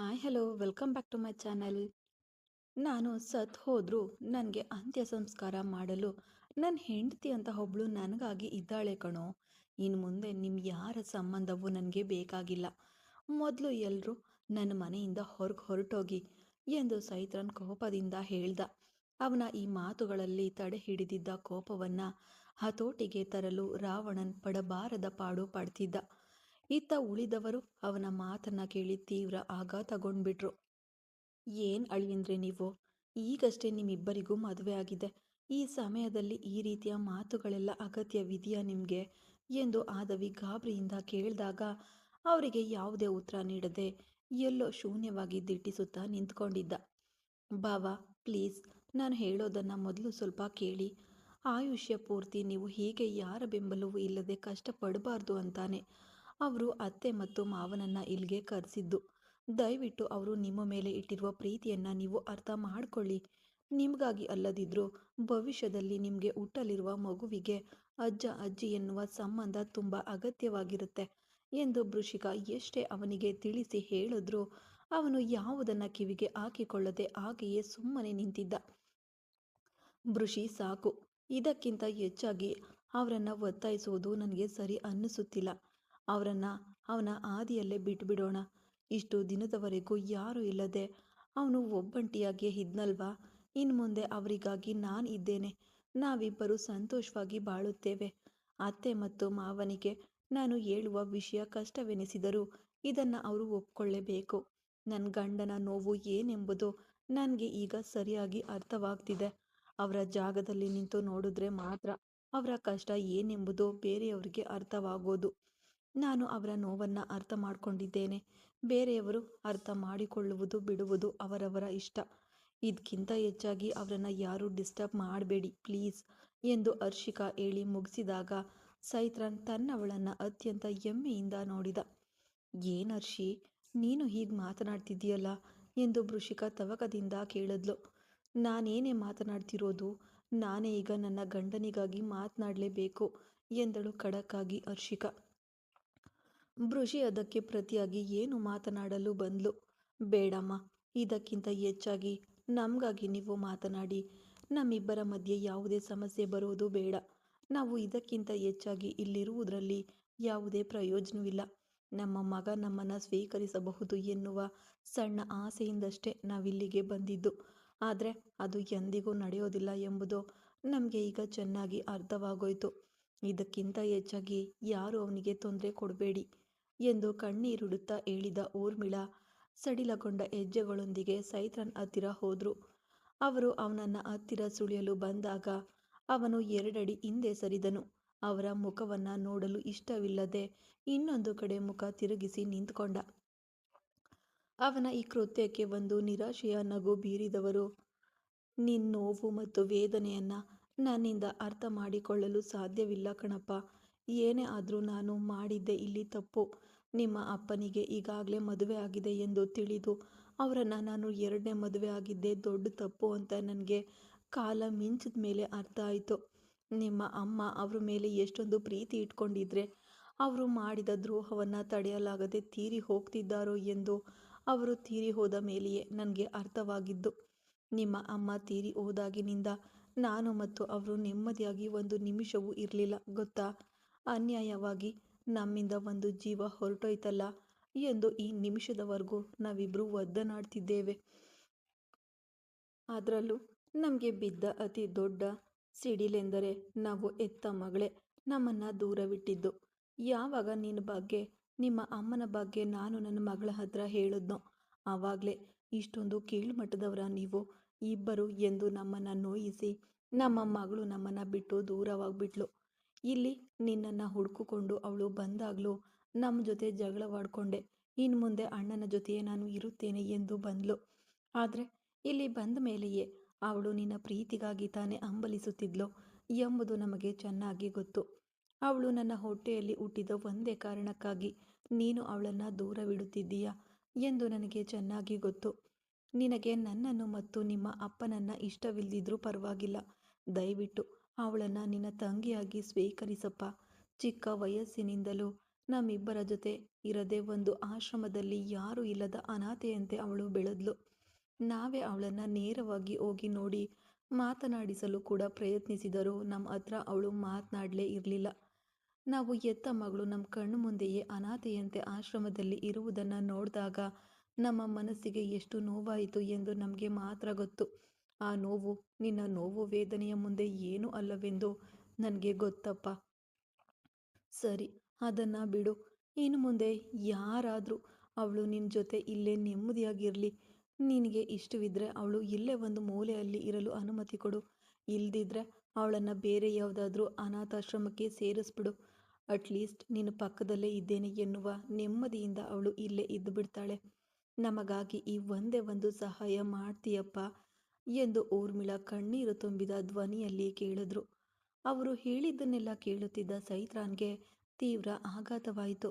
Hi hello welcome back to my channel. ನಾನು ಸತ್ ಹೋದರೂ ನನಗೆ ಅಂತ್ಯ ಸಂಸ್ಕಾರ ಮಾಡಲು ನನ್ನ ಹೆಂಡತಿ ಅಂತ ಒಬ್ಳು ನನಗಾಗಿ ಇದ್ದಾಳೆ ಕಣೋ. ಇನ್ನು ಮುಂದೆ ನಿಮ್ಮ ಯಾರ ಸಂಬಂಧವೂ ನನಗೆ ಬೇಕಾಗಿಲ್ಲ. ಮೊದಲು ಎಲ್ಲರೂ ನನ್ನ ಮನೆಯಿಂದ ಹೊರಟೋಗಿ ಎಂದು ಸೈತ್ರನ್ ಕೋಪದಿಂದ ಹೇಳ್ದ. ಅವನ ಈ ಮಾತುಗಳಲ್ಲಿ ತಡೆ ಹಿಡಿದಿದ್ದ ಕೋಪವನ್ನು ಹತೋಟಿಗೆ ತರಲು ರಾವಣನ್ ಪಡಬಾರದ ಪಾಡು ಪಡ್ತಿದ್ದ. ಇತ್ತ ಉಳಿದವರು ಅವನ ಮಾತನ್ನ ಕೇಳಿ ತೀವ್ರ ಆಘಾತಗೊಂಡ್ಬಿಟ್ರು. ಏನ್ ಅಳಿಯಂದ್ರೆ ನೀವು, ಈಗಷ್ಟೇ ನಿಮ್ಮಿಬ್ಬರಿಗೂ ಮದುವೆ ಆಗಿದೆ. ಈ ಸಮಯದಲ್ಲಿ ಈ ರೀತಿಯ ಮಾತುಗಳೆಲ್ಲ ಅಗತ್ಯವಿದೆಯಾ ನಿಮಗೆ ಎಂದು ಆದವಿ ಗಾಬರಿಯಿಂದ ಕೇಳಿದಾಗ ಅವರಿಗೆ ಯಾವುದೇ ಉತ್ತರ ನೀಡದೆ ಎಲ್ಲೋ ಶೂನ್ಯವಾಗಿ ದಿಟ್ಟಿಸುತ್ತಾ ನಿಂತ್ಕೊಂಡಿದ್ದ. ಬಾವ, ಪ್ಲೀಸ್ ನಾನು ಹೇಳೋದನ್ನು ಮೊದಲು ಸ್ವಲ್ಪ ಕೇಳಿ. ಆಯುಷ್ಯ ಪೂರ್ತಿ ನೀವು ಹೀಗೆ ಯಾರ ಬೆಂಬಲವೂ ಇಲ್ಲದೆ ಕಷ್ಟಪಡಬಾರ್ದು ಅಂತಾನೆ ಅವರು ಅತ್ತೆ ಮತ್ತು ಮಾವನನ್ನು ಇಲ್ಲಿಗೆ ಕರೆಸಿದ್ದು. ದಯವಿಟ್ಟು ಅವರು ನಿಮ್ಮ ಮೇಲೆ ಇಟ್ಟಿರುವ ಪ್ರೀತಿಯನ್ನು ನೀವು ಅರ್ಥ ಮಾಡ್ಕೊಳ್ಳಿ. ನಿಮಗಾಗಿ ಅಲ್ಲದಿದ್ರೂ ಭವಿಷ್ಯದಲ್ಲಿ ನಿಮಗೆ ಹುಟ್ಟಲಿರುವ ಮಗುವಿಗೆ ಅಜ್ಜ ಅಜ್ಜಿ ಎನ್ನುವ ಸಂಬಂಧ ತುಂಬ ಅಗತ್ಯವಾಗಿರುತ್ತೆ ಎಂದು ವೃಷಿಕ ಎಷ್ಟೇ ಅವನಿಗೆ ತಿಳಿಸಿ ಹೇಳಿದ್ರೂ ಅವನು ಯಾವುದನ್ನು ಕಿವಿಗೆ ಹಾಕಿಕೊಳ್ಳದೆ ಹಾಗೆಯೇ ಸುಮ್ಮನೆ ನಿಂತಿದ್ದ. ಬೃಷಿ ಸಾಕು, ಇದಕ್ಕಿಂತ ಹೆಚ್ಚಾಗಿ ಅವರನ್ನು ಒತ್ತಾಯಿಸುವುದು ನನಗೆ ಸರಿ ಅನ್ನಿಸುತ್ತಿಲ್ಲ. ಅವರನ್ನು ಅವನ ಹಾದಿಯಲ್ಲೇ ಬಿಟ್ಬಿಡೋಣ. ಇಷ್ಟು ದಿನದವರೆಗೂ ಯಾರೂ ಇಲ್ಲದೆ ಅವನು ಒಬ್ಬಂಟಿಯಾಗಿಯೇ ಇದ್ನಲ್ವಾ. ಇನ್ನು ಮುಂದೆ ಅವರಿಗಾಗಿ ನಾನು ಇದ್ದೇನೆ. ನಾವಿಬ್ಬರು ಸಂತೋಷವಾಗಿ ಬಾಳುತ್ತೇವೆ. ಅತ್ತೆ ಮತ್ತು ಮಾವನಿಗೆ ನಾನು ಹೇಳುವ ವಿಷಯ ಕಷ್ಟವೆನಿಸಿದರೂ ಇದನ್ನು ಅವರು ಒಪ್ಕೊಳ್ಳೇಬೇಕು. ನನ್ನ ಗಂಡನ ನೋವು ಏನೆಂಬುದು ನನಗೆ ಈಗ ಸರಿಯಾಗಿ ಅರ್ಥವಾಗ್ತಿದೆ. ಅವರ ಜಾಗದಲ್ಲಿ ನಿಂತು ನೋಡಿದ್ರೆ ಮಾತ್ರ ಅವರ ಕಷ್ಟ ಏನೆಂಬುದು ಬೇರೆಯವರಿಗೆ ಅರ್ಥವಾಗೋದು. ನಾನು ಅವರ ನೋವನ್ನು ಅರ್ಥ ಮಾಡಿಕೊಂಡಿದ್ದೇನೆ. ಬೇರೆಯವರು ಅರ್ಥ ಮಾಡಿಕೊಳ್ಳುವುದು ಬಿಡುವುದು ಅವರವರ ಇಷ್ಟ. ಇದಕ್ಕಿಂತ ಹೆಚ್ಚಾಗಿ ಅವರನ್ನು ಯಾರೂ ಡಿಸ್ಟರ್ಬ್ ಮಾಡಬೇಡಿ ಪ್ಲೀಸ್ ಎಂದು ಹರ್ಷಿಕಾ ಹೇಳಿ ಮುಗಿಸಿದಾಗ ಸೈತ್ರನ್ ತನ್ನವಳನ್ನು ಅತ್ಯಂತ ಹೆಮ್ಮೆಯಿಂದ ನೋಡಿದ. ಏನು ಹರ್ಷಿ, ನೀನು ಹೀಗೆ ಮಾತನಾಡ್ತಿದ್ದೀಯಲ್ಲ ಎಂದು ವೃಷಿಕ ತವಕದಿಂದ ಕೇಳಿದ್ಲು. ನಾನೇನೇ ಮಾತನಾಡ್ತಿರೋದು, ನಾನೇ ಈಗ ನನ್ನ ಗಂಡನಿಗಾಗಿ ಮಾತನಾಡಲೇಬೇಕು ಎಂದಳು ಖಡಕ್ಕಾಗಿ ಹರ್ಷಿಕಾ. ವೃಷಿ ಅದಕ್ಕೆ ಪ್ರತಿಯಾಗಿ ಏನು ಮಾತನಾಡಲು ಬಂದ್ಲು. ಬೇಡಮ್ಮ, ಇದಕ್ಕಿಂತ ಹೆಚ್ಚಾಗಿ ನಮಗಾಗಿ ನೀವು ಮಾತನಾಡಿ. ನಮ್ಮಿಬ್ಬರ ಮಧ್ಯೆ ಯಾವುದೇ ಸಮಸ್ಯೆ ಬರೋದು ಬೇಡ. ನಾವು ಇದಕ್ಕಿಂತ ಹೆಚ್ಚಾಗಿ ಇಲ್ಲಿರುವುದರಲ್ಲಿ ಯಾವುದೇ ಪ್ರಯೋಜನವಿಲ್ಲ. ನಮ್ಮ ಮಗ ನಮ್ಮನ್ನು ಸ್ವೀಕರಿಸಬಹುದು ಎನ್ನುವ ಸಣ್ಣ ಆಸೆಯಿಂದಷ್ಟೇ ನಾವಿಲ್ಲಿಗೆ ಬಂದಿದ್ದು. ಆದರೆ ಅದು ಎಂದಿಗೂ ನಡೆಯೋದಿಲ್ಲ ಎಂಬುದು ನಮಗೆ ಈಗ ಚೆನ್ನಾಗಿ ಅರ್ಥವಾಗೋಯ್ತು. ಇದಕ್ಕಿಂತ ಹೆಚ್ಚಾಗಿ ಯಾರು ಅವನಿಗೆ ತೊಂದರೆ ಕೊಡಬೇಡಿ ಎಂದು ಕಣ್ಣೀರಿಡುತ್ತಾ ಹೇಳಿದ ಊರ್ಮಿಳಾ ಸಡಿಲಗೊಂಡ ಹೆಜ್ಜೆಗಳೊಂದಿಗೆ ಸೈತ್ರನ್ ಹತ್ತಿರ ಹೋದ್ರು. ಅವರು ಅವನನ್ನು ಹತ್ತಿರ ಸುಳಿಯಲು ಬಂದಾಗ ಅವನು 2 ಅಡಿ ಹಿಂದೆ ಸರಿದನು. ಅವರ ಮುಖವನ್ನು ನೋಡಲು ಇಷ್ಟವಿಲ್ಲದೆ ಇನ್ನೊಂದು ಕಡೆ ಮುಖ ತಿರುಗಿಸಿ ನಿಂತ್ಕೊಂಡ. ಅವನ ಈ ಕೃತ್ಯಕ್ಕೆ ಒಂದು ನಿರಾಶೆಯ ನಗು ಬೀರಿದವರು, ನಿನ್ನ ನೋವು ಮತ್ತು ವೇದನೆಯನ್ನು ನನ್ನಿಂದ ಅರ್ಥ ಮಾಡಿಕೊಳ್ಳಲು ಸಾಧ್ಯವಿಲ್ಲ ಕಣಪ್ಪ. ಏನೇ ಆದರೂ ನಾನು ಮಾಡಿದ್ದೆ ಇಲ್ಲಿ ತಪ್ಪು. ನಿಮ್ಮ ಅಪ್ಪನಿಗೆ ಈಗಾಗಲೇ ಮದುವೆ ಆಗಿದೆ ಎಂದು ತಿಳಿದು ಅವರನ್ನು ನಾನು 2ನೇ ಮದುವೆ ಆಗಿದ್ದೇ ದೊಡ್ಡ ತಪ್ಪು ಅಂತ ನನಗೆ ಕಾಲ ಮಿಂಚಿದ ಮೇಲೆ ಅರ್ಥ ಆಯಿತು. ನಿಮ್ಮ ಅಮ್ಮ ಅವ್ರ ಮೇಲೆ ಎಷ್ಟೊಂದು ಪ್ರೀತಿ ಇಟ್ಕೊಂಡಿದ್ರೆ ಅವರು ಮಾಡಿದ ದ್ರೋಹವನ್ನು ತಡೆಯಲಾಗದೆ ತೀರಿ ಹೋಗ್ತಿದ್ದಾರೋ ಎಂದು ಅವರು ತೀರಿ ಹೋದ ಮೇಲೆಯೇ ನನಗೆ ಅರ್ಥವಾಗಿದ್ದು. ನಿಮ್ಮ ಅಮ್ಮ ತೀರಿ ಹೋದಾಗಿನಿಂದ ನಾನು ಮತ್ತು ಅವರು ನೆಮ್ಮದಿಯಾಗಿ ಒಂದು ನಿಮಿಷವೂ ಇರಲಿಲ್ಲ ಗೊತ್ತಾ. ಅನ್ಯಾಯವಾಗಿ ನಮ್ಮಿಂದ ಒಂದು ಜೀವ ಹೊರಟೋಯ್ತಲ್ಲ ಎಂದು ಈ ನಿಮಿಷದವರೆಗೂ ನಾವಿಬ್ಬರು ಒದ್ದನಾಡ್ತಿದ್ದೇವೆ. ಅದರಲ್ಲೂ ನಮಗೆ ಬಿದ್ದ ಅತಿ ದೊಡ್ಡ ಸಿಡಿಲೆಂದರೆ ನಾವು ಹೆತ್ತ ಮಗಳೇ ನಮ್ಮನ್ನು ದೂರವಿಟ್ಟಿದ್ದು. ಯಾವಾಗ ನಿನ್ನ ಬಗ್ಗೆ, ನಿಮ್ಮ ಅಮ್ಮನ ಬಗ್ಗೆ ನಾನು ನನ್ನ ಮಗಳ ಹತ್ರ ಹೇಳಿದ್ನೋ ಆವಾಗಲೇ ಇಷ್ಟೊಂದು ಕೀಳುಮಟ್ಟದವರ ನೀವು ಇಬ್ಬರು ಎಂದು ನಮ್ಮನ್ನು ನೋಯಿಸಿ ನಮ್ಮ ಮಗಳು ನಮ್ಮನ್ನು ಬಿಟ್ಟು ದೂರವಾಗಿಬಿಟ್ಲು. ಇಲ್ಲಿ ನಿನ್ನನ್ನು ಹುಡುಕಿಕೊಂಡು ಅವಳು ಬಂದಾಗಲೂ ನಮ್ಮ ಜೊತೆ ಜಗಳವಾಡಿಕೊಂಡೆ ಇನ್ನು ಮುಂದೆ ಅಣ್ಣನ ಜೊತೆಯೇ ನಾನು ಇರುತ್ತೇನೆ ಎಂದು ಬಂದ್ಲು. ಆದರೆ ಇಲ್ಲಿ ಬಂದ ಮೇಲೆಯೇ ಅವಳು ನಿನ್ನ ಪ್ರೀತಿಗಾಗಿ ತಾನೇ ಹಂಬಲಿಸುತ್ತಿದ್ಲು ಎಂಬುದು ನಮಗೆ ಚೆನ್ನಾಗಿ ಗೊತ್ತು. ಅವಳು ನನ್ನ ಹೊಟ್ಟೆಯಲ್ಲಿ ಹುಟ್ಟಿದ ಒಂದೇ ಕಾರಣಕ್ಕಾಗಿ ನೀನು ಅವಳನ್ನು ದೂರವಿಡುತ್ತಿದ್ದೀಯಾ ಎಂದು ನನಗೆ ಚೆನ್ನಾಗಿ ಗೊತ್ತು. ನಿನಗೆ ನನ್ನನ್ನು ಮತ್ತು ನಿಮ್ಮ ಅಪ್ಪನನ್ನು ಇಷ್ಟವಿಲ್ಲದಿದ್ರೂ ಪರವಾಗಿಲ್ಲ. ದಯವಿಟ್ಟು ಅವಳನ್ನು ನಿನ್ನ ತಂಗಿಯಾಗಿ ಸ್ವೀಕರಿಸಪ್ಪ. ಚಿಕ್ಕ ವಯಸ್ಸಿನಿಂದಲೂ ನಮ್ಮಿಬ್ಬರ ಜೊತೆ ಇರದೆ ಒಂದು ಆಶ್ರಮದಲ್ಲಿ ಯಾರೂ ಇಲ್ಲದ ಅನಾಥೆಯಂತೆ ಅವಳು ಬೆಳೆದ್ಲು. ನಾವೇ ಅವಳನ್ನು ನೇರವಾಗಿ ಹೋಗಿ ನೋಡಿ ಮಾತನಾಡಿಸಲು ಕೂಡ ಪ್ರಯತ್ನಿಸಿದರೂ ನಮ್ಮ ಹತ್ರ ಅವಳು ಮಾತನಾಡಲೇ ಇರಲಿಲ್ಲ. ನಾವು ಹೆತ್ತ ಮಗಳು ನಮ್ಮ ಕಣ್ಣು ಮುಂದೆಯೇ ಅನಾಥೆಯಂತೆ ಆಶ್ರಮದಲ್ಲಿ ಇರುವುದನ್ನು ನೋಡಿದಾಗ ನಮ್ಮ ಮನಸ್ಸಿಗೆ ಎಷ್ಟು ನೋವಾಯಿತು ಎಂದು ನಮಗೆ ಮಾತ್ರ ಗೊತ್ತು. ಆ ನೋವು ನಿನ್ನ ನೋವು ವೇದನೆಯ ಮುಂದೆ ಏನೂ ಅಲ್ಲವೆಂದು ನನಗೆ ಗೊತ್ತಪ್ಪ. ಸರಿ, ಅದನ್ನು ಬಿಡು. ಇನ್ನು ಮುಂದೆ ಯಾರಾದರೂ ಅವಳು ನಿನ್ನ ಜೊತೆ ಇಲ್ಲೇ ನೆಮ್ಮದಿಯಾಗಿರಲಿ. ನಿನಗೆ ಇಷ್ಟವಿದ್ದರೆ ಅವಳು ಇಲ್ಲೇ ಒಂದು ಮೂಲೆಯಲ್ಲಿ ಇರಲು ಅನುಮತಿ ಕೊಡು. ಇಲ್ದಿದ್ರೆ ಅವಳನ್ನು ಬೇರೆ ಯಾವುದಾದ್ರೂ ಅನಾಥಾಶ್ರಮಕ್ಕೆ ಸೇರಿಸ್ಬಿಡು. ಅಟ್ಲೀಸ್ಟ್ ನಿನ್ನ ಪಕ್ಕದಲ್ಲೇ ಇದ್ದೇನೆ ಎನ್ನುವ ನೆಮ್ಮದಿಯಿಂದ ಅವಳು ಇಲ್ಲೇ ಇದ್ದು ಬಿಡ್ತಾಳೆ. ನಮಗಾಗಿ ಈ ಒಂದೇ ಒಂದು ಸಹಾಯ ಮಾಡ್ತೀಯಪ್ಪ ಎಂದು ಊರ್ಮಿಳಾ ಕಣ್ಣೀರು ತುಂಬಿದ ಧ್ವನಿಯಲ್ಲಿ ಕೇಳಿದ್ರು. ಅವರು ಹೇಳಿದ್ದನ್ನೆಲ್ಲ ಕೇಳುತ್ತಿದ್ದ ಸೈತ್ರಾನ್ಗೆ ತೀವ್ರ ಆಘಾತವಾಯಿತು.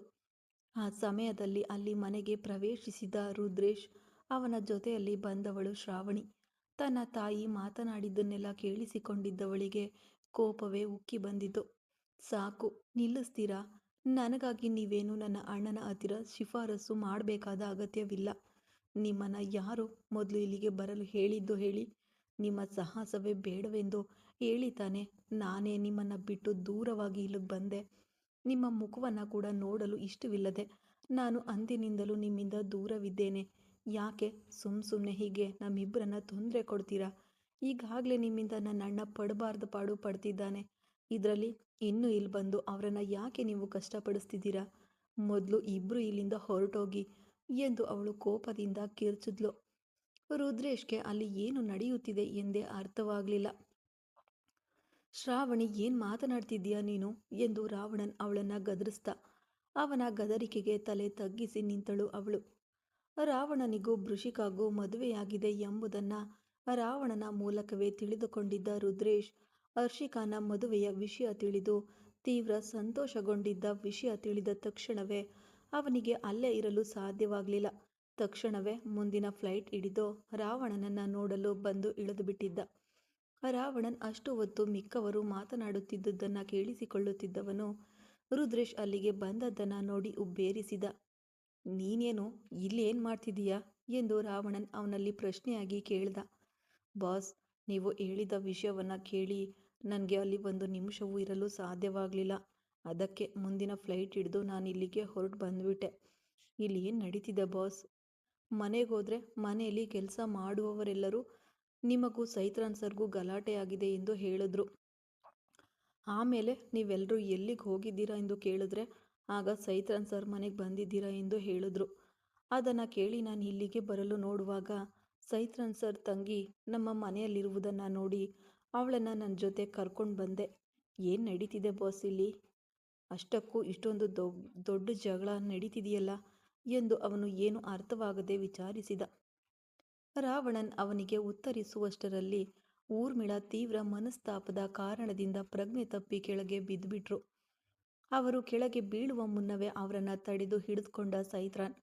ಆ ಸಮಯದಲ್ಲಿ ಅಲ್ಲಿ ಮನೆಗೆ ಪ್ರವೇಶಿಸಿದ ರುದ್ರೇಶ್, ಅವನ ಜೊತೆಯಲ್ಲಿ ಬಂದವಳು ಶ್ರಾವಣಿ. ತನ್ನ ತಾಯಿ ಮಾತನಾಡಿದ್ದನ್ನೆಲ್ಲ ಕೇಳಿಸಿಕೊಂಡಿದ್ದವಳಿಗೆ ಕೋಪವೇ ಉಕ್ಕಿ ಬಂದಿತು. ಸಾಕು, ನಿಲ್ಲಿಸ್ತೀರಾ? ನನಗಾಗಿ ನೀವೇನು ನನ್ನ ಅಣ್ಣನ ಹತ್ತಿರ ಶಿಫಾರಸು ಮಾಡಬೇಕಾದ ಅಗತ್ಯವಿಲ್ಲ. ನಿಮ್ಮನ್ನು ಯಾರು ಮೊದಲು ಇಲ್ಲಿಗೆ ಬರಲು ಹೇಳಿದ್ದು ಹೇಳಿ? ನಿಮ್ಮ ಸಾಹಸವೇ ಬೇಡವೆಂದು ಹೇಳಿ ತಾನೆ ನಾನೇ ನಿಮ್ಮನ್ನು ಬಿಟ್ಟು ದೂರವಾಗಿ ಇಲ್ಲಿಗೆ ಬಂದೆ. ನಿಮ್ಮ ಮುಖವನ್ನು ಕೂಡ ನೋಡಲು ಇಷ್ಟವಿಲ್ಲದೆ ನಾನು ಅಂದಿನಿಂದಲೂ ನಿಮ್ಮಿಂದ ದೂರವಿದ್ದೇನೆ. ಯಾಕೆ ಸುಮ್ಮನೆ ಹೀಗೆ ನಮ್ಮಿಬ್ಬರನ್ನ ತೊಂದರೆ ಕೊಡ್ತೀರಾ? ಈಗಾಗಲೇ ನಿಮ್ಮಿಂದ ನನ್ನ ಅಣ್ಣ ಪಡಬಾರ್ದು ಪಾಡು ಪಡ್ತಿದ್ದಾನೆ. ಇದರಲ್ಲಿ ಇನ್ನೂ ಇಲ್ಲಿ ಬಂದು ಅವರನ್ನು ಯಾಕೆ ನೀವು ಕಷ್ಟಪಡಿಸ್ತಿದ್ದೀರಾ? ಮೊದಲು ಇಬ್ಬರು ಇಲ್ಲಿಂದ ಹೊರಟೋಗಿ ಎಂದು ಅವಳು ಕೋಪದಿಂದ ಕಿರ್ಚಿದ್ಲು. ರುದ್ರೇಶ್ಗೆ ಅಲ್ಲಿ ಏನು ನಡೆಯುತ್ತಿದೆ ಎಂದೇ ಅರ್ಥವಾಗಲಿಲ್ಲ. ಶ್ರಾವಣಿ, ಏನು ಮಾತನಾಡ್ತಿದ್ದೀಯಾ ನೀನು ಎಂದು ರಾವಣನ್ ಅವಳನ್ನು ಗದರಿಸ್ದ. ಅವನ ಗದರಿಕೆಗೆ ತಲೆ ತಗ್ಗಿಸಿ ನಿಂತಳು ಅವಳು. ರಾವಣನಿಗೂ ವೃಷಿಕಾಗೂ ಮದುವೆಯಾಗಿದೆ ಎಂಬುದನ್ನು ರಾವಣನ ಮೂಲಕವೇ ತಿಳಿದುಕೊಂಡಿದ್ದ ರುದ್ರೇಶ್, ಹರ್ಷಿಕಾನ ಮದುವೆಯ ವಿಷಯ ತಿಳಿದು ತೀವ್ರ ಸಂತೋಷಗೊಂಡಿದ್ದ ವಿಷಯ ತಿಳಿದ ತಕ್ಷಣವೇ ಅವನಿಗೆ ಅಲ್ಲೇ ಇರಲು ಸಾಧ್ಯವಾಗಲಿಲ್ಲ. ತಕ್ಷಣವೇ ಮುಂದಿನ ಫ್ಲೈಟ್ ಹಿಡಿದು ರಾವಣನನ್ನು ನೋಡಲು ಬಂದು ಇಳಿದು ಬಿಟ್ಟಿದ್ದ. ರಾವಣನ್ ಅಷ್ಟು ಹೊತ್ತು ಮಿಕ್ಕವರು ಮಾತನಾಡುತ್ತಿದ್ದುದನ್ನು ಕೇಳಿಸಿಕೊಳ್ಳುತ್ತಿದ್ದವನು ರುದ್ರೇಶ್ ಅಲ್ಲಿಗೆ ಬಂದದ್ದನ್ನು ನೋಡಿ ಉಬ್ಬೇರಿಸಿದ. ನೀನೇನು ಇಲ್ಲಿ ಏನು ಮಾಡ್ತಿದ್ದೀಯಾ ಎಂದು ರಾವಣನ್ ಅವನಲ್ಲಿ ಪ್ರಶ್ನೆಯಾಗಿ ಕೇಳಿದ. ಬಾಸ್, ನೀವು ಹೇಳಿದ ವಿಷಯವನ್ನು ಕೇಳಿ ನನಗೆ ಅಲ್ಲಿ ಒಂದು ನಿಮಿಷವೂ ಇರಲು ಸಾಧ್ಯವಾಗಲಿಲ್ಲ. ಅದಕ್ಕೆ ಮುಂದಿನ ಫ್ಲೈಟ್ ಹಿಡಿದು ನಾನು ಇಲ್ಲಿಗೆ ಹೊರಟು ಬಂದುಬಿಟ್ಟೆ. ಇಲ್ಲಿ ಏನು ನಡೀತಿದೆ ಬಾಸ್? ಮನೆಗೋದ್ರೆ ಮನೆಯಲ್ಲಿ ಕೆಲಸ ಮಾಡುವವರೆಲ್ಲರೂ ನಿಮಗೂ ಸೈತ್ರಾನ್ ಸರ್ಗೂ ಗಲಾಟೆ ಆಗಿದೆ ಎಂದು ಹೇಳಿದ್ರು. ಆಮೇಲೆ ನೀವೆಲ್ಲರೂ ಎಲ್ಲಿಗೆ ಹೋಗಿದ್ದೀರಾ ಎಂದು ಕೇಳಿದ್ರೆ ಆಗ ಸೈತ್ರಾನ್ ಸರ್ ಮನೆಗೆ ಬಂದಿದ್ದೀರಾ ಎಂದು ಹೇಳಿದ್ರು. ಅದನ್ನು ಕೇಳಿ ನಾನು ಇಲ್ಲಿಗೆ ಬರಲು ನೋಡುವಾಗ ಸೈತ್ರಾನ್ ಸರ್ ತಂಗಿ ನಮ್ಮ ಮನೆಯಲ್ಲಿರುವುದನ್ನು ನೋಡಿ ಅವಳನ್ನು ನನ್ನ ಜೊತೆ ಕರ್ಕೊಂಡು ಬಂದೆ. ಏನು ನಡೀತಿದೆ ಬಾಸ್ ಇಲ್ಲಿ? ಅಷ್ಟಕ್ಕೂ ಇಷ್ಟೊಂದು ದೊಡ್ಡ ಜಗಳ ನಡೀತಿದೆಯಲ್ಲ ಎಂದು ಅವನು ಏನು ಅರ್ಥವಾಗದೆ ವಿಚಾರಿಸಿದ. ರಾವಣನ್ ಅವನಿಗೆ ಉತ್ತರಿಸುವಷ್ಟರಲ್ಲಿ ಊರ್ಮಿಳಾ ತೀವ್ರ ಮನಸ್ತಾಪದ ಕಾರಣದಿಂದ ಪ್ರಜ್ಞೆ ತಪ್ಪಿ ಕೆಳಗೆ ಬಿದ್ದುಬಿಟ್ರು. ಅವರು ಕೆಳಗೆ ಬೀಳುವ ಮುನ್ನವೇ ಅವರನ್ನು ತಡೆದು ಹಿಡಿದುಕೊಂಡ ಸೈತ್ರಾನ್.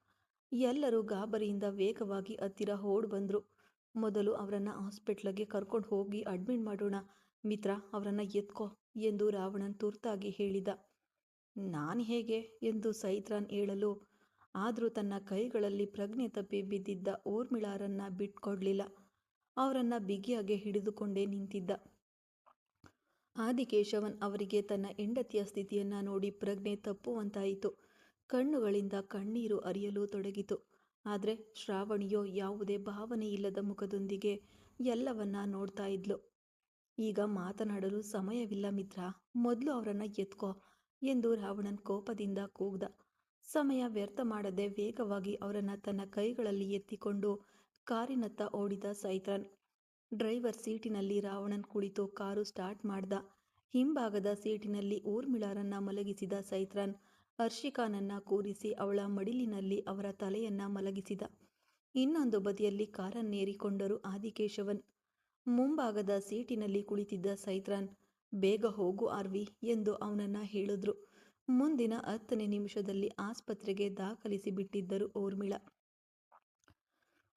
ಎಲ್ಲರೂ ಗಾಬರಿಯಿಂದ ವೇಗವಾಗಿ ಹತ್ತಿರ ಓಡ್ ಬಂದರು. ಮೊದಲು ಅವರನ್ನು ಹಾಸ್ಪಿಟ್ಲಿಗೆ ಕರ್ಕೊಂಡು ಹೋಗಿ ಅಡ್ಮಿಟ್ ಮಾಡೋಣ. ಮಿತ್ರ, ಅವರನ್ನು ಎತ್ಕೋ ಎಂದು ರಾವಣನ್ ತುರ್ತಾಗಿ ಹೇಳಿದ. ನಾನು ಹೇಗೆ ಎಂದು ಸೈತ್ರಾನ್ ಹೇಳಲು ಆದರೂ ತನ್ನ ಕೈಗಳಲ್ಲಿ ಪ್ರಜ್ಞೆ ತಪ್ಪಿ ಬಿದ್ದಿದ್ದ ಊರ್ಮಿಳಾರನ್ನ ಬಿಟ್ಕೊಡ್ಲಿಲ್ಲ. ಅವರನ್ನು ಬಿಗಿಯಾಗಿ ಹಿಡಿದುಕೊಂಡೇ ನಿಂತಿದ್ದ. ಆದಿಕೇಶವನ್ ಅವರಿಗೆ ತನ್ನ ಹೆಂಡತಿಯ ಸ್ಥಿತಿಯನ್ನು ನೋಡಿ ಪ್ರಜ್ಞೆ ತಪ್ಪುವಂತಾಯಿತು. ಕಣ್ಣುಗಳಿಂದ ಕಣ್ಣೀರು ಹರಿಯಲು ತೊಡಗಿತು. ಆದರೆ ಶ್ರಾವಣಿಯೋ ಯಾವುದೇ ಭಾವನೆ ಇಲ್ಲದ ಮುಖದೊಂದಿಗೆ ಎಲ್ಲವನ್ನ ನೋಡ್ತಾ ಇದ್ಲು. ಈಗ ಮಾತನಾಡಲು ಸಮಯವಿಲ್ಲ ಮಿತ್ರ, ಮೊದಲು ಅವರನ್ನು ಎತ್ಕೋ ಎಂದು ರಾವಣನ್ ಕೋಪದಿಂದ ಕೂಗ್ದ. ಸಮಯ ವ್ಯರ್ಥ ಮಾಡದೆ ವೇಗವಾಗಿ ಅವರನ್ನು ತನ್ನ ಕೈಗಳಲ್ಲಿ ಎತ್ತಿಕೊಂಡು ಕಾರಿನತ್ತ ಓಡಿದ ಸೈತ್ರಾನ್. ಡ್ರೈವರ್ ಸೀಟಿನಲ್ಲಿ ರಾವಣನ್ ಕುಳಿತು ಕಾರು ಸ್ಟಾರ್ಟ್ ಮಾಡ್ದ. ಹಿಂಭಾಗದ ಸೀಟಿನಲ್ಲಿ ಊರ್ಮಿಳಾರನ್ನ ಮಲಗಿಸಿದ ಸೈತ್ರಾನ್ ಹರ್ಷಿಕಾನನ್ನ ಕೂರಿಸಿ ಅವಳ ಮಡಿಲಿನಲ್ಲಿ ಅವರ ತಲೆಯನ್ನ ಮಲಗಿಸಿದ. ಇನ್ನೊಂದು ಬದಿಯಲ್ಲಿ ಕಾರನ್ನೇರಿಕೊಂಡರು ಆದಿಕೇಶವನ್. ಮುಂಭಾಗದ ಸೀಟಿನಲ್ಲಿ ಕುಳಿತಿದ್ದ ಸೈತ್ರಾನ್, ಬೇಗ ಹೋಗು ಆರ್ವಿ ಎಂದು ಅವನನ್ನ ಹೇಳಿದ್ರು. ಮುಂದಿನ 10ನೇ ನಿಮಿಷದಲ್ಲಿ ಆಸ್ಪತ್ರೆಗೆ ದಾಖಲಿಸಿ ಬಿಟ್ಟಿದ್ದರು ಊರ್ಮಿಳಾ.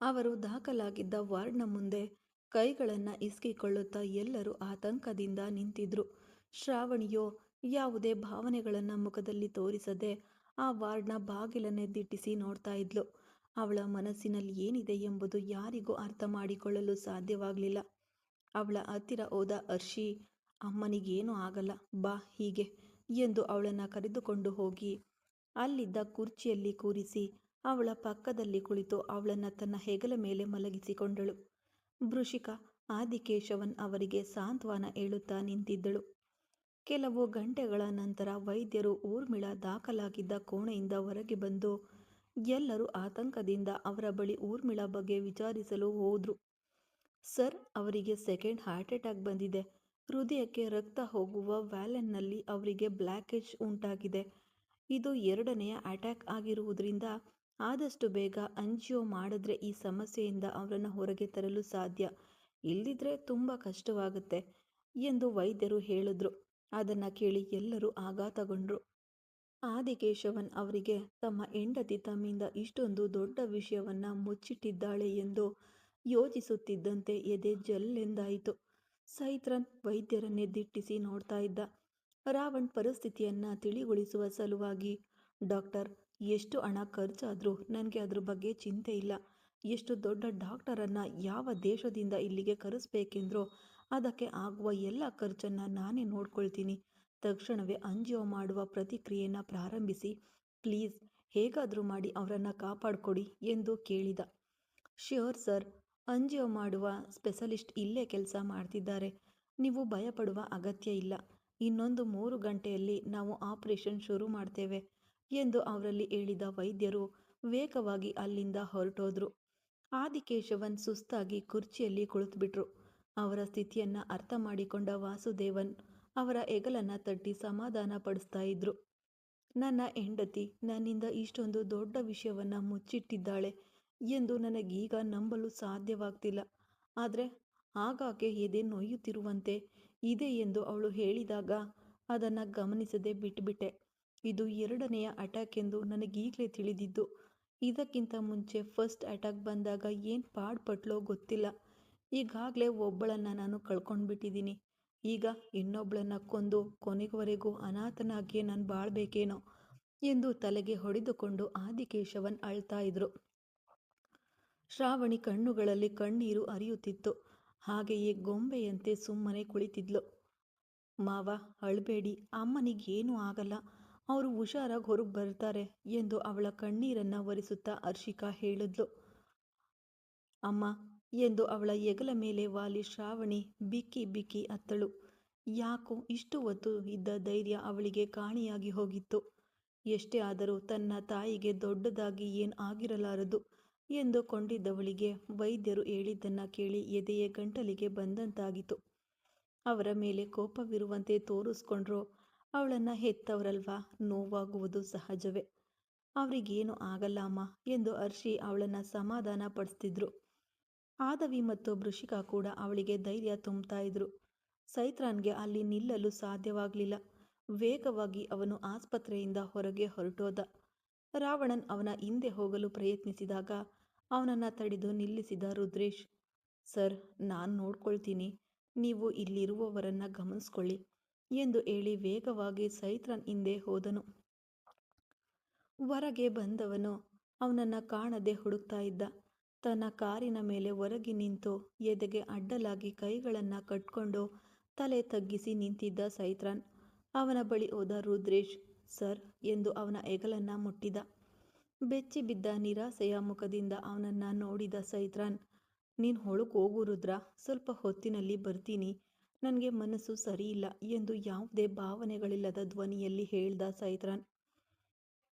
ಅವರು ದಾಖಲಾಗಿದ್ದ ವಾರ್ಡ್ನ ಮುಂದೆ ಕೈಗಳನ್ನು ಇಸ್ಕಿಕೊಳ್ಳುತ್ತಾ ಎಲ್ಲರೂ ಆತಂಕದಿಂದ ನಿಂತಿದ್ರು. ಶ್ರಾವಣಿಯೋ ಯಾವುದೇ ಭಾವನೆಗಳನ್ನು ಮುಖದಲ್ಲಿ ತೋರಿಸದೆ ಆ ವಾರ್ಡ್ನ ಬಾಗಿಲನ್ನೇ ದಿಟ್ಟಿಸಿ ನೋಡ್ತಾ ಇದ್ಲು. ಅವಳ ಮನಸ್ಸಿನಲ್ಲಿ ಏನಿದೆ ಎಂಬುದು ಯಾರಿಗೂ ಅರ್ಥ ಮಾಡಿಕೊಳ್ಳಲು ಸಾಧ್ಯವಾಗಲಿಲ್ಲ. ಅವಳ ಹತ್ತಿರ ಹೋದ ಅರ್ಷಿ, ಅಮ್ಮನಿಗೇನೂ ಆಗಲ್ಲ, ಬಾ ಹೀಗೆ ಎಂದು ಅವಳನ್ನು ಕರೆದುಕೊಂಡು ಹೋಗಿ ಅಲ್ಲಿದ್ದ ಕುರ್ಚಿಯಲ್ಲಿ ಕೂರಿಸಿ ಅವಳ ಪಕ್ಕದಲ್ಲಿ ಕುಳಿತು ಅವಳನ್ನು ತನ್ನ ಹೆಗಲ ಮೇಲೆ ಮಲಗಿಸಿಕೊಂಡಳು. ವೃಷಿಕ ಆದಿಕೇಶವನ್ ಅವರಿಗೆ ಸಾಂತ್ವನ ಹೇಳುತ್ತಾ ನಿಂತಿದ್ದಳು. ಕೆಲವು ಗಂಟೆಗಳ ನಂತರ ವೈದ್ಯರು ಊರ್ಮಿಳಾ ದಾಖಲಾಗಿದ್ದ ಕೋಣೆಯಿಂದ ಹೊರಗೆ ಬಂದು ಎಲ್ಲರೂ ಆತಂಕದಿಂದ ಅವರ ಬಳಿ ಊರ್ಮಿಳಾ ಬಗ್ಗೆ ವಿಚಾರಿಸಲು ಹೋದ್ರು. ಸರ್, ಅವರಿಗೆ ಸೆಕೆಂಡ್ ಹಾರ್ಟ್ ಅಟ್ಯಾಕ್ ಬಂದಿದೆ. ಹೃದಯಕ್ಕೆ ರಕ್ತ ಹೋಗುವ ವ್ಯಾಲನ್ನಲ್ಲಿ ಅವರಿಗೆ ಬ್ಲಾಕೇಜ್ ಉಂಟಾಗಿದೆ. ಇದು ಎರಡನೆಯ ಅಟ್ಯಾಕ್ ಆಗಿರುವುದರಿಂದ ಆದಷ್ಟು ಬೇಗ ಅಂಜಿಯೋ ಮಾಡಿದ್ರೆ ಈ ಸಮಸ್ಯೆಯಿಂದ ಅವರನ್ನು ಹೊರಗೆ ತರಲು ಸಾಧ್ಯ, ಇಲ್ಲದಿದ್ರೆ ತುಂಬ ಕಷ್ಟವಾಗುತ್ತೆ ಎಂದು ವೈದ್ಯರು ಹೇಳಿದ್ರು. ಅದನ್ನು ಕೇಳಿ ಎಲ್ಲರೂ ಆಘಾತಗೊಂಡ್ರು. ಆದಿಕೇಶವನ್ ಅವರಿಗೆ ತಮ್ಮ ಹೆಂಡತಿ ತಮ್ಮಿಂದ ಇಷ್ಟೊಂದು ದೊಡ್ಡ ವಿಷಯವನ್ನ ಮುಚ್ಚಿಟ್ಟಿದ್ದಾಳೆ ಎಂದು ಯೋಚಿಸುತ್ತಿದ್ದಂತೆ ಎದೆ ಜಲ್ಲೆಂದಾಯಿತು. ಸೈತ್ರನ್ ವೈದ್ಯರನ್ನೇ ದಿಟ್ಟಿಸಿ ನೋಡ್ತಾ ಇದ್ದ. ರಾವಣ್ ಪರಿಸ್ಥಿತಿಯನ್ನ ತಿಳಿಗೊಳಿಸುವ ಸಲುವಾಗಿ, ಡಾಕ್ಟರ್, ಎಷ್ಟು ಹಣ ಖರ್ಚಾದ್ರೂ ನನಗೆ ಅದ್ರ ಬಗ್ಗೆ ಚಿಂತೆ ಇಲ್ಲ. ಎಷ್ಟು ದೊಡ್ಡ ಡಾಕ್ಟರನ್ನ ಯಾವ ದೇಶದಿಂದ ಇಲ್ಲಿಗೆ ಕರೆಸ್ಬೇಕೆಂದ್ರೋ ಅದಕ್ಕೆ ಆಗುವ ಎಲ್ಲ ಖರ್ಚನ್ನ ನಾನೇ ನೋಡ್ಕೊಳ್ತೀನಿ. ತಕ್ಷಣವೇ ಅಂಜಿಯೋ ಮಾಡುವ ಪ್ರತಿಕ್ರಿಯೆಯನ್ನು ಪ್ರಾರಂಭಿಸಿ. ಪ್ಲೀಸ್, ಹೇಗಾದರೂ ಮಾಡಿ ಅವರನ್ನು ಕಾಪಾಡಿಕೊಡಿ ಎಂದು ಕೇಳಿದ. ಶ್ಯೂರ್ ಸರ್, ಅಂಜಿಯೋ ಮಾಡುವ ಸ್ಪೆಷಲಿಸ್ಟ್ ಇಲ್ಲೇ ಕೆಲಸ ಮಾಡ್ತಿದ್ದಾರೆ. ನೀವು ಭಯಪಡುವ ಅಗತ್ಯ ಇಲ್ಲ. ಇನ್ನೊಂದು 3 ಗಂಟೆಯಲ್ಲಿ ನಾವು ಆಪರೇಷನ್ ಶುರು ಮಾಡ್ತೇವೆ ಎಂದು ಅವರಲ್ಲಿ ಹೇಳಿದ ವೈದ್ಯರು ವೇಗವಾಗಿ ಅಲ್ಲಿಂದ ಹೊರಟೋದ್ರು. ಆದಿಕೇಶವನ್ ಸುಸ್ತಾಗಿ ಕುರ್ಚಿಯಲ್ಲಿ ಕುಳಿತುಬಿಟ್ರು. ಅವರ ಸ್ಥಿತಿಯನ್ನ ಅರ್ಥ ಮಾಡಿಕೊಂಡ ವಾಸುದೇವನ್ ಅವರ ಹೆಗಲನ್ನ ತಟ್ಟಿ ಸಮಾಧಾನ ಪಡಿಸ್ತಾ ಇದ್ರು. ನನ್ನ ಹೆಂಡತಿ ನನ್ನಿಂದ ಇಷ್ಟೊಂದು ದೊಡ್ಡ ವಿಷಯವನ್ನ ಮುಚ್ಚಿಟ್ಟಿದ್ದಾಳೆ ಎಂದು ನನಗೀಗ ನಂಬಲು ಸಾಧ್ಯವಾಗ್ತಿಲ್ಲ. ಆದರೆ ಆಗಾಗ್ಗೆ ಎದೆ ನೋಯುತ್ತಿರುವಂತೆ ಇದೆ ಎಂದು ಅವಳು ಹೇಳಿದಾಗ ಅದನ್ನು ಗಮನಿಸದೆ ಬಿಟ್ಟುಬಿಟ್ಟೆ. ಇದು ಎರಡನೆಯ ಅಟ್ಯಾಕ್ ಎಂದು ನನಗೀಗಲೇ ತಿಳಿದಿದ್ದು. ಇದಕ್ಕಿಂತ ಮುಂಚೆ ಫಸ್ಟ್ ಅಟ್ಯಾಕ್ ಬಂದಾಗ ಏನು ಪಾಡ್ಪಟ್ಲೋ ಗೊತ್ತಿಲ್ಲ. ಈಗಾಗಲೇ ಒಬ್ಬಳನ್ನು ನಾನು ಕಳ್ಕೊಂಡ್ಬಿಟ್ಟಿದ್ದೀನಿ. ಈಗ ಇನ್ನೊಬ್ಬಳನ್ನ ಕೊಂದು ಕೊನೆವರೆಗೂ ಅನಾಥನಾಗಿಯೇ ನಾನು ಬಾಳ್ಬೇಕೇನೋ ಎಂದು ತಲೆಗೆ ಹೊಡೆದುಕೊಂಡು ಆದಿಕೇಶವನ್ ಅಳ್ತಾ ಇದ್ರು. ಶ್ರಾವಣಿ ಕಣ್ಣುಗಳಲ್ಲಿ ಕಣ್ಣೀರು ಹರಿಯುತ್ತಿತ್ತು. ಹಾಗೆಯೇ ಗೊಂಬೆಯಂತೆ ಸುಮ್ಮನೆ ಕುಳಿತಿದ್ಲು. ಮಾವ, ಅಳ್ಬೇಡಿ, ಅಮ್ಮನಿಗೇನೂ ಆಗಲ್ಲ, ಅವರು ಹುಷಾರಾಗಿ ಹೊರಗೆ ಬರ್ತಾರೆ ಎಂದು ಅವಳ ಕಣ್ಣೀರನ್ನ ಒರೆಸುತ್ತಾ ಹರ್ಷಿಕಾ ಹೇಳಿದ್ಲು. ಅಮ್ಮ ಎಂದು ಅವಳ ಹೆಗಲ ಮೇಲೆ ವಾಲಿ ಶ್ರಾವಣಿ ಬಿಕ್ಕಿ ಬಿಕ್ಕಿ ಅತ್ತಳು. ಯಾಕೋ ಇಷ್ಟು ಹೊತ್ತು ಇದ್ದ ಧೈರ್ಯ ಅವಳಿಗೆ ಕಾಣಿಯಾಗಿ ಹೋಗಿತ್ತು. ಎಷ್ಟೇ ಆದರೂ ತನ್ನ ತಾಯಿಗೆ ದೊಡ್ಡದಾಗಿ ಏನು ಆಗಿರಲಾರದು ಎಂದುಕೊಂಡಿದ್ದವಳಿಗೆ ವೈದ್ಯರು ಹೇಳಿದ್ದನ್ನು ಕೇಳಿ ಎದೆಯ ಗಂಟಲಿಗೆ ಬಂದಂತಾಗಿತ್ತು. ಅವರ ಮೇಲೆ ಕೋಪವಿರುವಂತೆ ತೋರಿಸ್ಕೊಂಡ್ರೋ ಅವಳನ್ನು ಹೆತ್ತವರಲ್ವಾ, ನೋವಾಗುವುದು ಸಹಜವೇ. ಅವರಿಗೇನು ಆಗಲ್ಲ ಅಮ್ಮ ಎಂದು ಹರ್ಷಿ ಅವಳನ್ನು ಸಮಾಧಾನ ಪಡಿಸ್ತಿದ್ರು. ಆದವಿ ಮತ್ತು ವೃಷಿಕಾ ಕೂಡ ಅವಳಿಗೆ ಧೈರ್ಯ ತುಂಬ್ತಾ ಇದ್ರು. ಸೈತ್ರಾನ್ಗೆ ಅಲ್ಲಿ ನಿಲ್ಲಲು ಸಾಧ್ಯವಾಗಲಿಲ್ಲ. ವೇಗವಾಗಿ ಅವನು ಆಸ್ಪತ್ರೆಯಿಂದ ಹೊರಗೆ ಹೊರಟೋದ. ರಾವಣನ್ ಅವನ ಹಿಂದೆ ಹೋಗಲು ಪ್ರಯತ್ನಿಸಿದಾಗ ಅವನನ್ನು ತಡೆದು ನಿಲ್ಲಿಸಿದ ರುದ್ರೇಶ್. ಸರ್, ನಾನು ನೋಡ್ಕೊಳ್ತೀನಿ, ನೀವು ಇಲ್ಲಿರುವವರನ್ನ ಗಮನಿಸ್ಕೊಳ್ಳಿ ಎಂದು ಹೇಳಿ ವೇಗವಾಗಿ ಸೈತ್ರನ್ ಹಿಂದೆ ಹೋದನು. ಹೊರಗೆ ಬಂದವನು ಅವನನ್ನು ಕಾಣದೆ ಹುಡುಕ್ತಾ ಇದ್ದ. ತನ್ನ ಕಾರಿನ ಮೇಲೆ ಹೊರಗೆ ನಿಂತು ಎದೆಗೆ ಅಡ್ಡಲಾಗಿ ಕೈಗಳನ್ನು ಕಟ್ಕೊಂಡು ತಲೆ ತಗ್ಗಿಸಿ ನಿಂತಿದ್ದ ಸೈತ್ರಾನ್. ಅವನ ಬಳಿ ಹೋದ ರುದ್ರೇಶ್. ಸರ್ ಎಂದು ಅವನ ಹೆಗಲನ್ನು ಮುಟ್ಟಿದ. ಬೆಚ್ಚಿ ಬಿದ್ದ ನಿರಾಸೆಯ ಮುಖದಿಂದ ಅವನನ್ನು ನೋಡಿದ ಸೈತ್ರಾನ್. ನೀನು ಒಳಗೆ ಹೋಗು ರುದ್ರ, ಸ್ವಲ್ಪ ಹೊತ್ತಿನಲ್ಲಿ ಬರ್ತೀನಿ, ನನಗೆ ಮನಸ್ಸು ಸರಿಯಿಲ್ಲ ಎಂದು ಯಾವುದೇ ಭಾವನೆಗಳಿಲ್ಲದ ಧ್ವನಿಯಲ್ಲಿ ಹೇಳ್ದ ಸೈತ್ರಾನ್.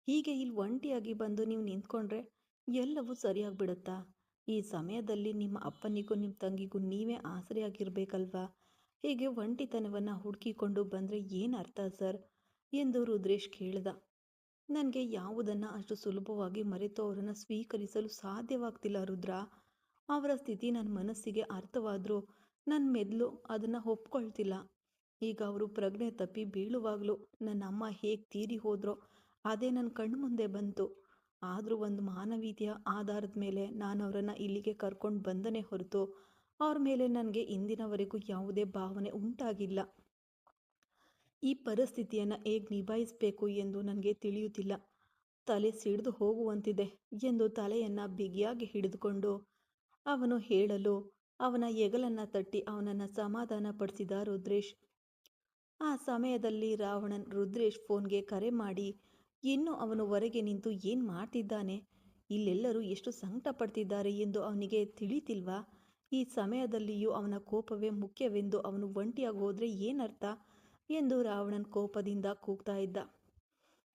ಹೀಗೆ ಇಲ್ಲಿ ಒಂಟಿಯಾಗಿ ಬಂದು ನೀವು ನಿಂತ್ಕೊಂಡ್ರೆ ಎಲ್ಲವೂ ಸರಿಯಾಗ್ಬಿಡುತ್ತಾ? ಈ ಸಮಯದಲ್ಲಿ ನಿಮ್ಮ ಅಪ್ಪನಿಗೂ ನಿಮ್ಮ ತಂಗಿಗೂ ನೀವೇ ಆಸರೆಯಾಗಿರ್ಬೇಕಲ್ವಾ? ಹೀಗೆ ಒಂಟಿತನವನ್ನು ಹುಡುಕಿಕೊಂಡು ಬಂದರೆ ಏನು ಅರ್ಥ ಸರ್ ಎಂದು ರುದ್ರೇಶ್ ಕೇಳಿದ. ನನಗೆ ಯಾವುದನ್ನು ಅಷ್ಟು ಸುಲಭವಾಗಿ ಮರೆತು ಅವರನ್ನು ಸ್ವೀಕರಿಸಲು ಸಾಧ್ಯವಾಗ್ತಿಲ್ಲ ರುದ್ರ. ಅವರ ಸ್ಥಿತಿ ನನ್ನ ಮನಸ್ಸಿಗೆ ಅರ್ಥವಾದರೂ ನನ್ನ ಮೆದುಳು ಅದನ್ನು ಒಪ್ಕೊಳ್ತಿಲ್ಲ. ಈಗ ಅವರು ಪ್ರಜ್ಞೆ ತಪ್ಪಿ ಬೀಳುವಾಗಲೂ ನನ್ನ ಅಮ್ಮ ಹೇಗೆ ತೀರಿ ಹೋದ್ರೋ ಅದೇ ನನ್ನ ಕಣ್ಣು ಮುಂದೆ ಬಂತು. ಆದರೂ ಒಂದು ಮಾನವೀಯತೆಯ ಆಧಾರದ ಮೇಲೆ ನಾನು ಅವರನ್ನು ಇಲ್ಲಿಗೆ ಕರ್ಕೊಂಡು ಬಂದನೇ ಹೊರತು ಅವ್ರ ಮೇಲೆ ನನಗೆ ಇಂದಿನವರೆಗೂ ಯಾವುದೇ ಭಾವನೆ ಉಂಟಾಗಿಲ್ಲ. ಈ ಪರಿಸ್ಥಿತಿಯನ್ನು ಹೇಗೆ ನಿಭಾಯಿಸಬೇಕು ಎಂದು ನನಗೆ ತಿಳಿಯುತ್ತಿಲ್ಲ. ತಲೆ ಸಿಡಿದು ಹೋಗುವಂತಿದೆ ಎಂದು ತಲೆಯನ್ನು ಬಿಗಿಯಾಗಿ ಹಿಡಿದುಕೊಂಡು ಅವನು ಹೇಳಲು ಅವನ ಹೆಗಲನ್ನು ತಟ್ಟಿ ಅವನನ್ನು ಸಮಾಧಾನಪಡಿಸಿದ ರುದ್ರೇಶ್. ಆ ಸಮಯದಲ್ಲಿ ರಾವಣನ್ ರುದ್ರೇಶ್ ಫೋನ್ಗೆ ಕರೆ ಮಾಡಿ ಇನ್ನು ಅವನು ಹೊರಗೆ ನಿಂತು ಏನು ಮಾಡ್ತಿದ್ದಾನೆ, ಇಲ್ಲೆಲ್ಲರೂ ಎಷ್ಟು ಸಂಕಟ ಪಡ್ತಿದ್ದಾರೆ ಎಂದು ಅವನಿಗೆ ತಿಳಿತಿಲ್ವಾ? ಈ ಸಮಯದಲ್ಲಿಯೂ ಅವನ ಕೋಪವೇ ಮುಖ್ಯವೆಂದು ಅವನು ಒಂಟಿಯಾಗಿ ಹೋದರೆ ಏನರ್ಥ ಎಂದು ರಾವಣನ್ ಕೋಪದಿಂದ ಕೂಗ್ತಾ ಇದ್ದ.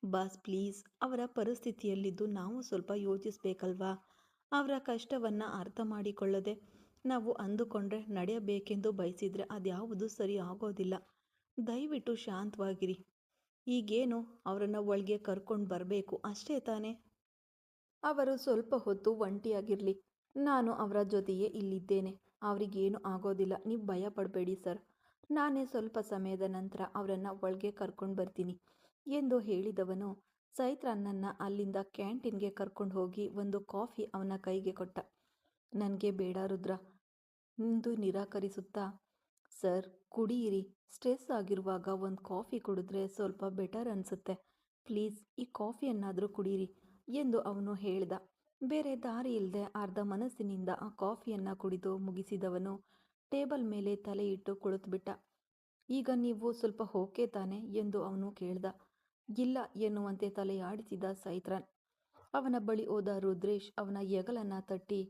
ಬಾಸ್ ಪ್ಲೀಸ್, ಅವರ ಪರಿಸ್ಥಿತಿಯಲ್ಲಿದ್ದು ನಾವು ಸ್ವಲ್ಪ ಯೋಚಿಸ್ಬೇಕಲ್ವಾ? ಅವರ ಕಷ್ಟವನ್ನು ಅರ್ಥ ಮಾಡಿಕೊಳ್ಳದೆ ನಾವು ಅಂದುಕೊಂಡ್ರೆ ನಡೆಯಬೇಕೆಂದು ಬಯಸಿದರೆ ಅದ್ಯಾವುದು ಸರಿ ಆಗೋದಿಲ್ಲ. ದಯವಿಟ್ಟು ಶಾಂತವಾಗಿರಿ. ಈಗೇನು ಅವರನ್ನು ಒಳಗೆ ಕರ್ಕೊಂಡು ಬರಬೇಕು ಅಷ್ಟೇ ತಾನೇ? ಅವರು ಸ್ವಲ್ಪ ಹೊತ್ತು ಒಂಟಿಯಾಗಿರಲಿ, ನಾನು ಅವರ ಜೊತೆಯೇ ಇಲ್ಲಿದ್ದೇನೆ. ಅವರಿಗೇನು ಆಗೋದಿಲ್ಲ, ನೀವು ಭಯ ಪಡಬೇಡಿ ಸರ್. ನಾನೇ ಸ್ವಲ್ಪ ಸಮಯದ ನಂತರ ಅವರನ್ನು ಒಳಗೆ ಕರ್ಕೊಂಡು ಬರ್ತೀನಿ ಎಂದು ಹೇಳಿದವನು ಸೈತ್ರಾನನ್ನು ಅಲ್ಲಿಂದ ಕ್ಯಾಂಟೀನ್ಗೆ ಕರ್ಕೊಂಡು ಹೋಗಿ ಒಂದು ಕಾಫಿ ಅವನ ಕೈಗೆ ಕೊಟ್ಟ. ನನಗೆ ಬೇಡ ರುದ್ರ ಎಂದು ನಿರಾಕರಿಸುತ್ತಾ, ಸರ್ ಕುಡಿಯಿರಿ, ಸ್ಟ್ರೆಸ್ ಆಗಿರುವಾಗ ಒಂದು ಕಾಫಿ ಕುಡಿದ್ರೆ ಸ್ವಲ್ಪ ಬೆಟರ್ ಅನಿಸುತ್ತೆ, ಪ್ಲೀಸ್ ಈ ಕಾಫಿಯನ್ನಾದರೂ ಕುಡೀರಿ ಎಂದು ಅವನು ಹೇಳ್ದ. ಬೇರೆ ದಾರಿ ಇಲ್ಲದೆ ಅರ್ಧ ಮನಸ್ಸಿನಿಂದ ಆ ಕಾಫಿಯನ್ನು ಕುಡಿದು ಮುಗಿಸಿದವನು ಟೇಬಲ್ ಮೇಲೆ ತಲೆ ಇಟ್ಟು ಕುಳಿತುಬಿಟ್ಟ. ಈಗ ನೀವು ಸ್ವಲ್ಪ ಓಕೆ ತಾನೆ ಎಂದು ಅವನು ಕೇಳ್ದ. ಇಲ್ಲ ಎನ್ನುವಂತೆ ತಲೆಯಾಡಿಸಿದ ಸೈತ್ರಾನ್. ಅವನ ಬಳಿ ಹೋದ ರುದ್ರೇಶ್ ಅವನ ಹೆಗಲನ್ನು ತಟ್ಟಿ,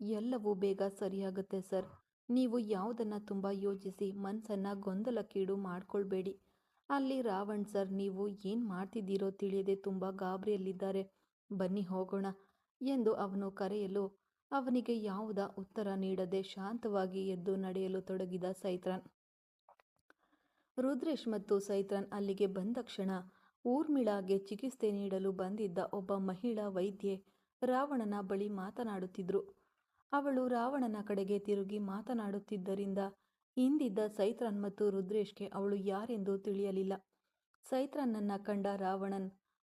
ಎಲ್ಲವೂ ಬೇಗ ಸರಿಯಾಗುತ್ತೆ ಸರ್. ನೀವು ಯಾವುದನ್ನು ತುಂಬ ಯೋಚಿಸಿ ಮನಸ್ಸನ್ನು ಗೊಂದಲಕ್ಕೀಡು ಮಾಡ್ಕೊಳ್ಬೇಡಿ. ಅಲ್ಲಿ ರಾವಣ್ ಸರ್ ನೀವು ಏನು ಮಾಡ್ತಿದ್ದೀರೋ ತಿಳಿಯದೆ ತುಂಬ ಗಾಬರಿಯಲ್ಲಿದ್ದಾರೆ. ಬನ್ನಿ ಹೋಗೋಣ ಎಂದು ಅವನು ಕರೆಯಲು ಅವನಿಗೆ ಯಾವುದ ಉತ್ತರ ನೀಡದೆ ಶಾಂತವಾಗಿ ಎದ್ದು ನಡೆಯಲು ತೊಡಗಿದ ಸೈತ್ರಾನ್. ರುದ್ರೇಶ್ ಮತ್ತು ಸೈತ್ರಾನ್ ಅಲ್ಲಿಗೆ ಬಂದ ಕ್ಷಣ ಊರ್ಮಿಳಾಗೆ ಚಿಕಿತ್ಸೆ ನೀಡಲು ಬಂದಿದ್ದ ಒಬ್ಬ ಮಹಿಳಾ ವೈದ್ಯೆ ರಾವಣನ ಬಳಿ ಮಾತನಾಡುತ್ತಿದ್ರು. ಅವಳು ರಾವಣನ ಕಡೆಗೆ ತಿರುಗಿ ಮಾತನಾಡುತ್ತಿದ್ದರಿಂದ ಹಿಂದಿದ್ದ ಸೈತ್ರಾನ್ ಮತ್ತು ರುದ್ರೇಶ್ಗೆ ಅವಳು ಯಾರೆಂದು ತಿಳಿಯಲಿಲ್ಲ. ಸೈತ್ರಾನ್ನನ್ನು ಕಂಡ ರಾವಣನ್,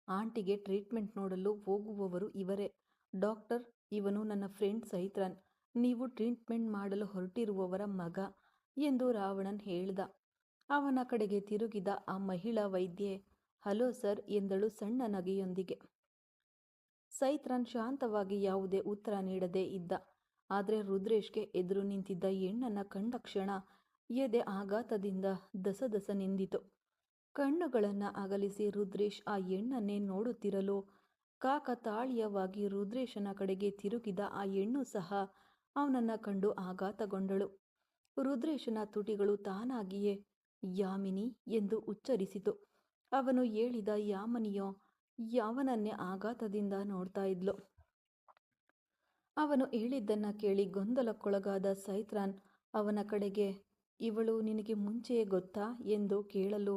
ಆಂಟಿಗೆ ಟ್ರೀಟ್ಮೆಂಟ್ ನೋಡಲು ಹೋಗುವವರು ಇವರೇ ಡಾಕ್ಟರ್, ಇವನು ನನ್ನ ಫ್ರೆಂಡ್ ಸೈತ್ರಾನ್, ನೀವು ಟ್ರೀಟ್ಮೆಂಟ್ ಮಾಡಲು ಹೊರಟಿರುವವರ ಮಗ ಎಂದು ರಾವಣನ್ ಹೇಳ್ದ. ಅವನ ಕಡೆಗೆ ತಿರುಗಿದ ಆ ಮಹಿಳಾ ವೈದ್ಯೆ, ಹಲೋ ಸರ್ ಎಂದಳು ಸಣ್ಣ ನಗೆಯೊಂದಿಗೆ. ಸೈತ್ರಾನ್ ಶಾಂತವಾಗಿ ಯಾವುದೇ ಉತ್ತರ ನೀಡದೇ ಇದ್ದ. ಆದರೆ ರುದ್ರೇಶ್ಗೆ ಎದುರು ನಿಂತಿದ್ದ ಹೆಣ್ಣನ್ನು ಕಂಡ ಕ್ಷಣ ಎದೆ ಆಘಾತದಿಂದ ದಸದಸನೆಂದಿತು. ಕಣ್ಣುಗಳನ್ನು ಅಗಲಿಸಿ ರುದ್ರೇಶ್ ಆ ಹೆಣ್ಣನ್ನೇ ನೋಡುತ್ತಿರಲು ಕಾಕತಾಳೀಯವಾಗಿ ರುದ್ರೇಶನ ಕಡೆಗೆ ತಿರುಗಿದ ಆ ಹೆಣ್ಣು ಸಹ ಅವನನ್ನು ಕಂಡು ಆಘಾತಗೊಂಡಳು. ರುದ್ರೇಶನ ತುಟಿಗಳು ತಾನಾಗಿಯೇ ಯಾಮಿನಿ ಎಂದು ಉಚ್ಚರಿಸಿತು. ಅವನು ಹೇಳಿದ ಯಾಮನಿಯೋ ಅವನನ್ನೇ ಆಘಾತದಿಂದ ನೋಡ್ತಾ ಇದ್ಲು. ಅವನು ಹೇಳಿದ್ದನ್ನು ಕೇಳಿ ಗೊಂದಲಕ್ಕೊಳಗಾದ ಸೈತ್ರಾನ್ ಅವನ ಕಡೆಗೆ, ಇವಳು ನಿನಗೆ ಮುಂಚೆಯೇ ಗೊತ್ತಾ ಎಂದು ಕೇಳಲು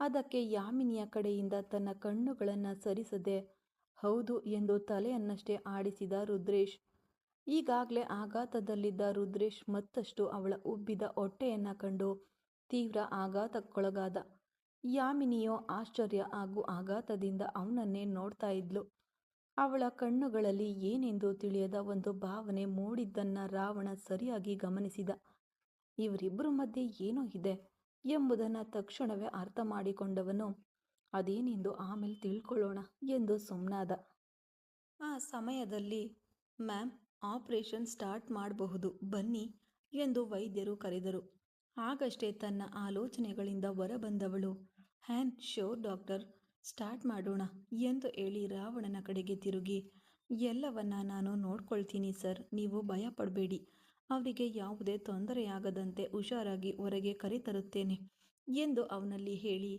ಅದಕ್ಕೆ ಯಾಮಿನಿಯ ಕಡೆಯಿಂದ ತನ್ನ ಕಣ್ಣುಗಳನ್ನು ಸರಿಸದೆ ಹೌದು ಎಂದು ತಲೆಯನ್ನಷ್ಟೇ ಆಡಿಸಿದ ರುದ್ರೇಶ್. ಈಗಾಗಲೇ ಆಘಾತದಲ್ಲಿದ್ದ ರುದ್ರೇಶ್ ಮತ್ತಷ್ಟು ಅವಳ ಉಬ್ಬಿದ ಹೊಟ್ಟೆಯನ್ನು ಕಂಡು ತೀವ್ರ ಆಘಾತಕ್ಕೊಳಗಾದ. ಯಾಮಿನಿಯೋ ಆಶ್ಚರ್ಯ ಹಾಗೂ ಆಘಾತದಿಂದ ಅವನನ್ನೇ ನೋಡ್ತಾ ಇದ್ಲು. ಅವಳ ಕಣ್ಣುಗಳಲ್ಲಿ ಏನೆಂದು ತಿಳಿಯದ ಒಂದು ಭಾವನೆ ಮೂಡಿದ್ದನ್ನು ರಾವಣ ಸರಿಯಾಗಿ ಗಮನಿಸಿದ. ಇವರಿಬ್ಬರ ಮಧ್ಯೆ ಏನೋ ಇದೆ ಎಂಬುದನ್ನು ತಕ್ಷಣವೇ ಅರ್ಥ ಮಾಡಿಕೊಂಡವನು ಅದೇನೆಂದು ಆಮೇಲೆ ತಿಳ್ಕೊಳ್ಳೋಣ ಎಂದು ಸುಮ್ಮನಾದ. ಆ ಸಮಯದಲ್ಲಿ ಮ್ಯಾಮ್, ಆಪರೇಷನ್ ಸ್ಟಾರ್ಟ್ ಮಾಡಬಹುದು ಬನ್ನಿ ಎಂದು ವೈದ್ಯರು ಕರೆದರು. ಆಗಷ್ಟೇ ತನ್ನ ಆಲೋಚನೆಗಳಿಂದ ಹೊರಬಂದವಳು, ಹ್ಯಾನ್ ಶೋರ್ ಡಾಕ್ಟರ್, ಸ್ಟಾರ್ಟ್ ಮಾಡೋಣ ಎಂದು ಹೇಳಿ ರಾವಣನ ಕಡೆಗೆ ತಿರುಗಿ, ಎಲ್ಲವನ್ನ ನಾನು ನೋಡ್ಕೊಳ್ತೀನಿ ಸರ್, ನೀವು ಭಯ ಪಡಬೇಡಿ, ಅವರಿಗೆ ಯಾವುದೇ ತೊಂದರೆಯಾಗದಂತೆ ಹುಷಾರಾಗಿ ಹೊರಗೆ ಕರೆತರುತ್ತೇನೆ ಎಂದು ಅವನಲ್ಲಿ ಹೇಳಿ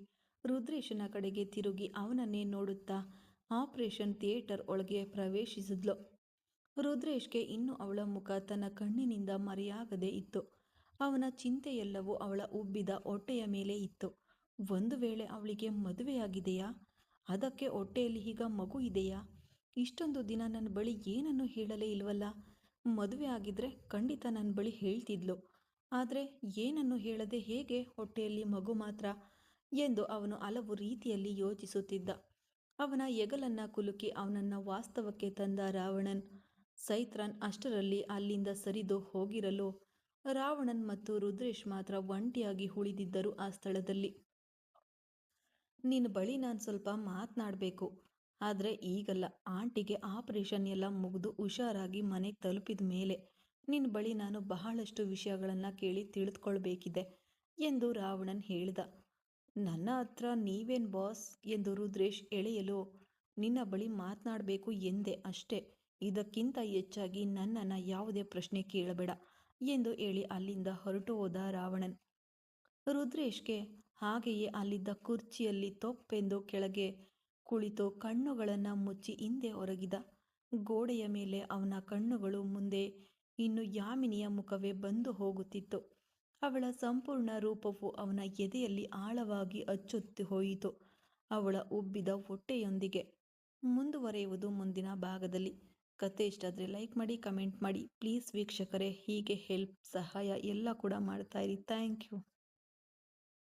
ರುದ್ರೇಶನ ಕಡೆಗೆ ತಿರುಗಿ ಅವನನ್ನೇ ನೋಡುತ್ತಾ ಆಪರೇಷನ್ ಥಿಯೇಟರ್ ಒಳಗೆ ಪ್ರವೇಶಿಸಿದ್ಲು. ರುದ್ರೇಶ್ಗೆ ಇನ್ನೂ ಅವಳ ಮುಖ ತನ್ನ ಕಣ್ಣಿನಿಂದ ಮರೆಯಾಗದೇ ಇತ್ತು. ಅವನ ಚಿಂತೆಯೆಲ್ಲವೂ ಅವಳ ಉಬ್ಬಿದ ಹೊಟ್ಟೆಯ ಮೇಲೆ ಇತ್ತು. ಒಂದು ವೇಳೆ ಅವಳಿಗೆ ಮದುವೆಯಾಗಿದೆಯಾ? ಅದಕ್ಕೆ ಹೊಟ್ಟೆಯಲ್ಲಿ ಈಗ ಮಗು ಇದೆಯಾ? ಇಷ್ಟೊಂದು ದಿನ ನನ್ನ ಬಳಿ ಏನನ್ನು ಹೇಳಲೇ ಇಲ್ವಲ್ಲ. ಮದುವೆ ಆಗಿದ್ರೆ ಖಂಡಿತ ನನ್ನ ಬಳಿ ಹೇಳ್ತಿದ್ಲು, ಆದರೆ ಏನನ್ನು ಹೇಳದೆ ಹೇಗೆ ಹೊಟ್ಟೆಯಲ್ಲಿ ಮಗು ಮಾತ್ರ ಎಂದು ಅವನು ಹಲವು ರೀತಿಯಲ್ಲಿ ಯೋಚಿಸುತ್ತಿದ್ದ. ಅವನ ಹೆಗಲನ್ನು ಕುಲುಕಿ ಅವನನ್ನು ವಾಸ್ತವಕ್ಕೆ ತಂದ ರಾವಣನ್. ಸೈತ್ರಾನ್ ಅಷ್ಟರಲ್ಲಿ ಅಲ್ಲಿಂದ ಸರಿದು ಹೋಗಿರಲು ರಾವಣನ್ ಮತ್ತು ರುದ್ರೇಶ್ ಮಾತ್ರ ಒಂಟಿಯಾಗಿ ಉಳಿದಿದ್ದರು ಆ ಸ್ಥಳದಲ್ಲಿ. ನಿನ್ನ ಬಳಿ ನಾನು ಸ್ವಲ್ಪ ಮಾತನಾಡಬೇಕು. ಆದರೆ ಈಗಲ್ಲ. ಆಂಟಿಗೆ ಆಪರೇಷನ್ ಎಲ್ಲ ಮುಗಿದು ಹುಷಾರಾಗಿ ಮನೆಗೆ ತಲುಪಿದ ಮೇಲೆ ನಿನ್ನ ಬಳಿ ನಾನು ಬಹಳಷ್ಟು ವಿಷಯಗಳನ್ನು ಕೇಳಿ ತಿಳಿದುಕೊಳ್ಬೇಕಿದೆ ಎಂದು ರಾವಣನ್ ಹೇಳಿದ. ನನ್ನ ಹತ್ರ ನೀವೇನು ಬಾಸ್ ಎಂದು ರುದ್ರೇಶ್ ಎಳೆಯಲು, ನಿನ್ನ ಬಳಿ ಮಾತನಾಡಬೇಕು ಎಂದೆ ಅಷ್ಟೇ. ಇದಕ್ಕಿಂತ ಹೆಚ್ಚಾಗಿ ನನ್ನನ್ನು ಯಾವುದೇ ಪ್ರಶ್ನೆ ಕೇಳಬೇಡ ಎಂದು ಹೇಳಿ ಅಲ್ಲಿಂದ ಹೊರಟು ಹೋದ ರಾವಣನ್. ರುದ್ರೇಶ್ಗೆ ಹಾಗೆಯೇ ಅಲ್ಲಿದ್ದ ಕುರ್ಚಿಯಲ್ಲಿ ತೊಪ್ಪೆಂದು ಕೆಳಗೆ ಕುಳಿತು ಕಣ್ಣುಗಳನ್ನು ಮುಚ್ಚಿ ಹಿಂದೆ ಹೊರಗಿದ. ಗೋಡೆಯ ಮೇಲೆ ಅವನ ಕಣ್ಣುಗಳು ಮುಂದೆ ಇನ್ನು ಯಾಮಿನಿಯ ಮುಖವೇ ಬಂದು ಹೋಗುತ್ತಿತ್ತು. ಅವಳ ಸಂಪೂರ್ಣ ರೂಪವು ಅವನ ಎದೆಯಲ್ಲಿ ಆಳವಾಗಿ ಅಚ್ಚೊತ್ತಿ ಹೋಯಿತು. ಅವಳ ಉಬ್ಬಿದ ಹೊಟ್ಟೆಯೊಂದಿಗೆ. ಮುಂದುವರೆಯುವುದು ಮುಂದಿನ ಭಾಗದಲ್ಲಿ. ಕತೆ ಇಷ್ಟ ಆದರೆ ಲೈಕ್ ಮಾಡಿ, ಕಮೆಂಟ್ ಮಾಡಿ ಪ್ಲೀಸ್ ವೀಕ್ಷಕರೇ. ಹೀಗೆ ಹೆಲ್ಪ್, ಸಹಾಯ ಎಲ್ಲ ಕೂಡ ಮಾಡ್ತಾ ಇರಿ. Thank you.